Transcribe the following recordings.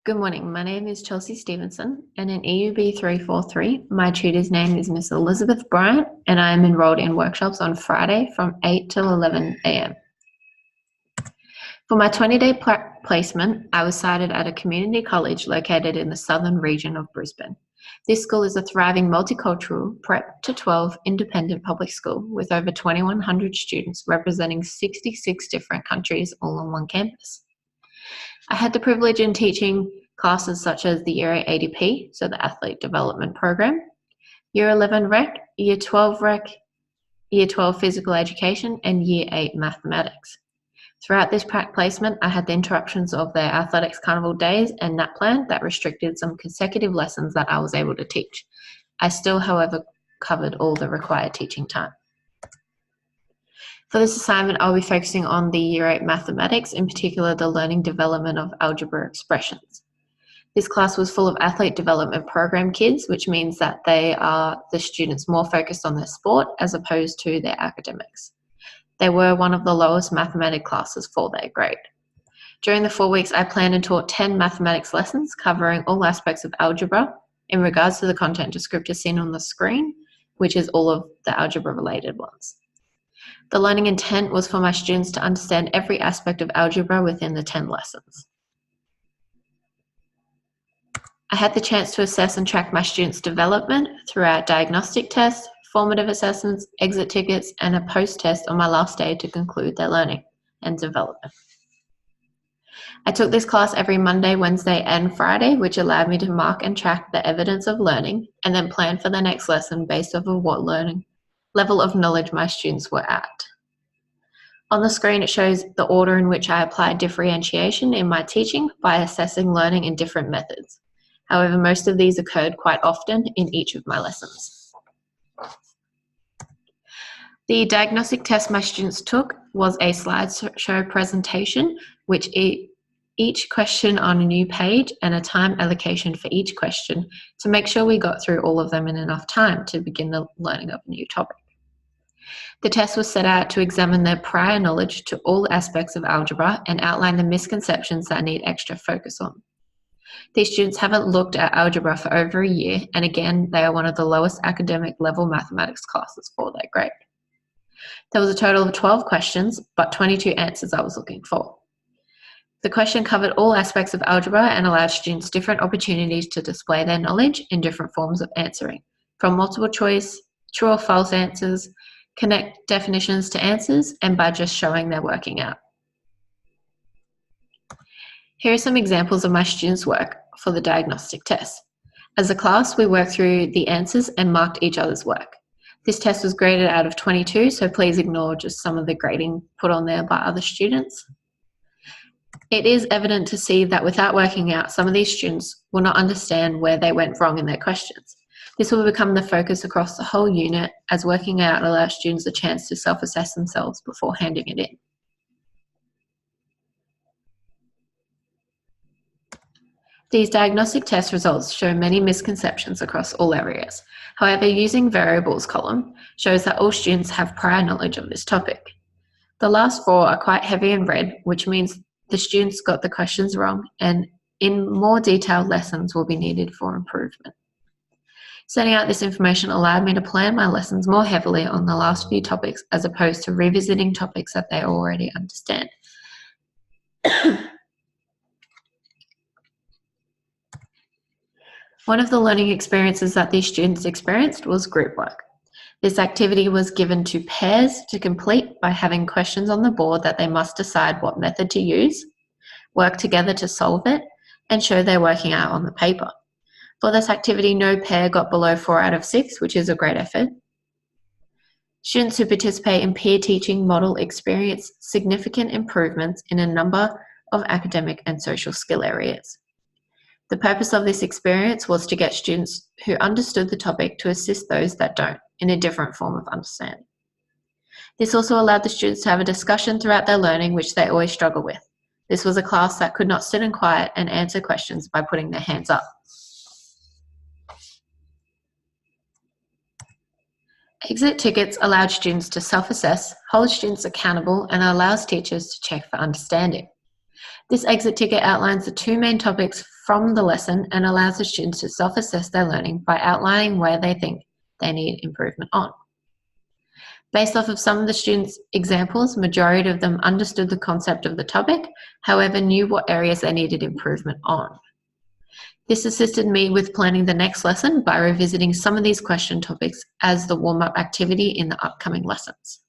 Good morning. My name is Chelsea Stevenson, and in EUB343, my tutor's name is Miss Elizabeth Bryant, and I am enrolled in workshops on Friday from 8 till 11 a.m. For my 20-day placement, I was sited at a community college located in the southern region of Brisbane. This school is a thriving multicultural prep to 12 independent public school with over 2,100 students representing 66 different countries all on one campus. I had the privilege in teaching classes such as the Year 8 ADP, so the Athlete Development Program, Year 11 Rec, Year 12 Rec, Year 12 Physical Education, and Year 8 Mathematics. Throughout this placement, I had the interruptions of their athletics carnival days and NAP plan that restricted some consecutive lessons that I was able to teach. I still, however, covered all the required teaching time. For this assignment, I'll be focusing on the Year 8 Mathematics, in particular the learning development of algebra expressions. This class was full of athlete development program kids, which means that they are the students more focused on their sport as opposed to their academics. They were one of the lowest mathematics classes for their grade. During the 4 weeks, I planned and taught 10 mathematics lessons covering all aspects of algebra in regards to the content descriptor seen on the screen, which is all of the algebra related ones. The learning intent was for my students to understand every aspect of algebra within the 10 lessons. I had the chance to assess and track my students' development throughout diagnostic tests, formative assessments, exit tickets, and a post-test on my last day to conclude their learning and development. I took this class every Monday, Wednesday, and Friday, which allowed me to mark and track the evidence of learning and then plan for the next lesson based off of what level of knowledge my students were at. On the screen, it shows the order in which I applied differentiation in my teaching by assessing learning in different methods. However, most of these occurred quite often in each of my lessons. The diagnostic test my students took was a slideshow presentation, which each question on a new page and a time allocation for each question to make sure we got through all of them in enough time to begin the learning of a new topic. The test was set out to examine their prior knowledge to all aspects of algebra and outline the misconceptions that need extra focus on. These students haven't looked at algebra for over a year, and again, they are one of the lowest academic level mathematics classes for their grade. There was a total of 12 questions, but 22 answers I was looking for. The question covered all aspects of algebra and allowed students different opportunities to display their knowledge in different forms of answering, from multiple choice, true or false answers, connect definitions to answers, and by just showing their working out. Here are some examples of my students' work for the diagnostic test. As a class, we worked through the answers and marked each other's work. This test was graded out of 22, so please ignore just some of the grading put on there by other students. It is evident to see that without working out, some of these students will not understand where they went wrong in their questions. This will become the focus across the whole unit, as working out allows students a chance to self-assess themselves before handing it in. These diagnostic test results show many misconceptions across all areas. However, using variables column shows that all students have prior knowledge of this topic. The last 4 are quite heavy in red, which means the students got the questions wrong, and in more detailed lessons will be needed for improvement. Setting out this information allowed me to plan my lessons more heavily on the last few topics as opposed to revisiting topics that they already understand. One of the learning experiences that these students experienced was group work. This activity was given to pairs to complete by having questions on the board that they must decide what method to use, work together to solve it, and show their working out on the paper. For this activity, no pair got below 4 out of 6, which is a great effort. Students who participate in peer teaching model experience significant improvements in a number of academic and social skill areas. The purpose of this experience was to get students who understood the topic to assist those that don't in a different form of understanding. This also allowed the students to have a discussion throughout their learning, which they always struggle with. This was a class that could not sit in quiet and answer questions by putting their hands up. Exit tickets allowed students to self-assess, hold students accountable, and allows teachers to check for understanding. This exit ticket outlines the two main topics from the lesson and allows the students to self-assess their learning by outlining where they think they need improvement on. Based off of some of the students' examples, majority of them understood the concept of the topic, however, knew what areas they needed improvement on. This assisted me with planning the next lesson by revisiting some of these question topics as the warm-up activity in the upcoming lessons.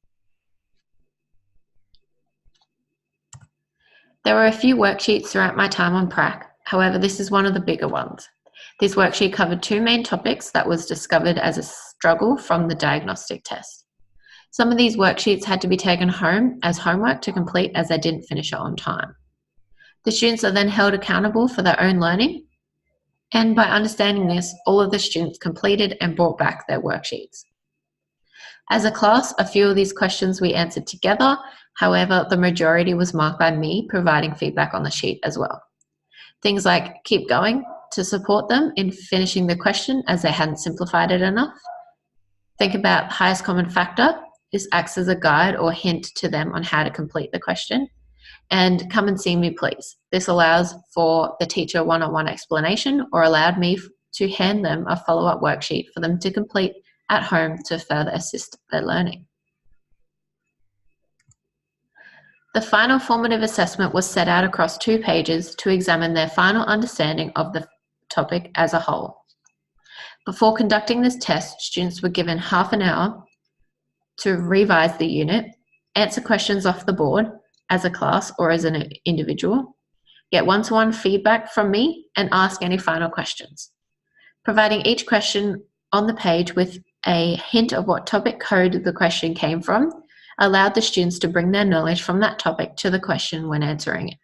There were a few worksheets throughout my time on prac, however, this is one of the bigger ones. This worksheet covered two main topics that was discovered as a struggle from the diagnostic test. Some of these worksheets had to be taken home as homework to complete as they didn't finish it on time. The students are then held accountable for their own learning, and by understanding this, all of the students completed and brought back their worksheets. As a class, a few of these questions we answered together, however, the majority was marked by me providing feedback on the sheet as well. Things like keep going to support them in finishing the question as they hadn't simplified it enough. Think about highest common factor. This acts as a guide or hint to them on how to complete the question. And come and see me, please. This allows for the teacher one-on-one explanation or allowed me to hand them a follow-up worksheet for them to complete at home to further assist their learning. The final formative assessment was set out across 2 pages to examine their final understanding of the topic as a whole. Before conducting this test, students were given half an hour to revise the unit, answer questions off the board as a class or as an individual, get one-to-one feedback from me, and ask any final questions. Providing each question on the page with a hint of what topic code the question came from allowed the students to bring their knowledge from that topic to the question when answering it.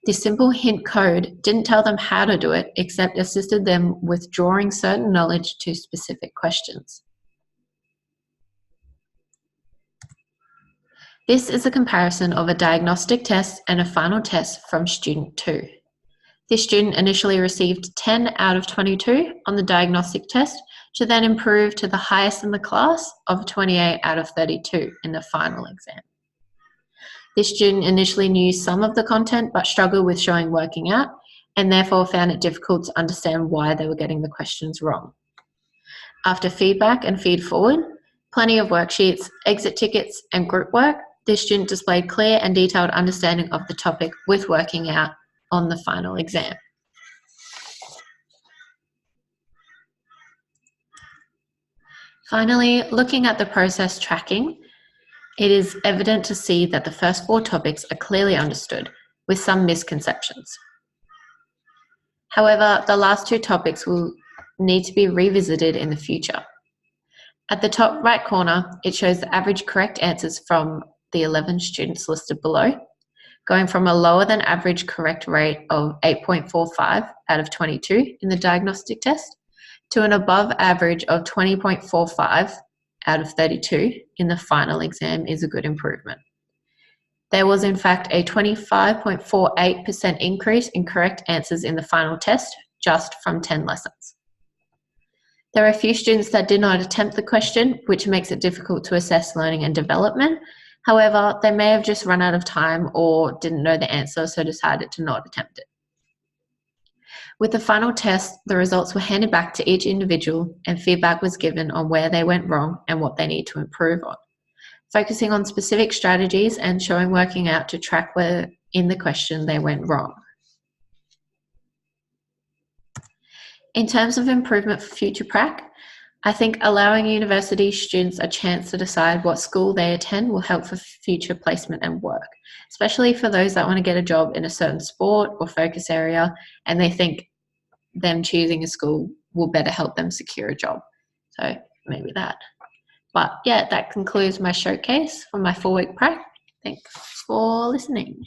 This simple hint code didn't tell them how to do it, except assisted them with drawing certain knowledge to specific questions. This is a comparison of a diagnostic test and a final test from student 2. This student initially received 10 out of 22 on the diagnostic test to then improve to the highest in the class of 28 out of 32 in the final exam. This student initially knew some of the content but struggled with showing working out and therefore found it difficult to understand why they were getting the questions wrong. After feedback and feed forward, plenty of worksheets, exit tickets, and group work, this student displayed clear and detailed understanding of the topic with working out on the final exam. Finally, looking at the process tracking, it is evident to see that the first 4 topics are clearly understood, with some misconceptions. However, the last 2 topics will need to be revisited in the future. At the top right corner, it shows the average correct answers from the 11 students listed below, going from a lower than average correct rate of 8.45 out of 22 in the diagnostic test to an above average of 20.45 out of 32 in the final exam is a good improvement. There was in fact a 25.48% increase in correct answers in the final test just from 10 lessons. There are a few students that did not attempt the question, which makes it difficult to assess learning and development. However, they may have just run out of time or didn't know the answer, so decided to not attempt it. With the final test, the results were handed back to each individual and feedback was given on where they went wrong and what they need to improve on, focusing on specific strategies and showing working out to track where in the question they went wrong. In terms of improvement for future prac, I think allowing university students a chance to decide what school they attend will help for future placement and work, especially for those that want to get a job in a certain sport or focus area and they think them choosing a school will better help them secure a job. So maybe that. But yeah, that concludes my showcase for my 4-week prac. Thanks for listening.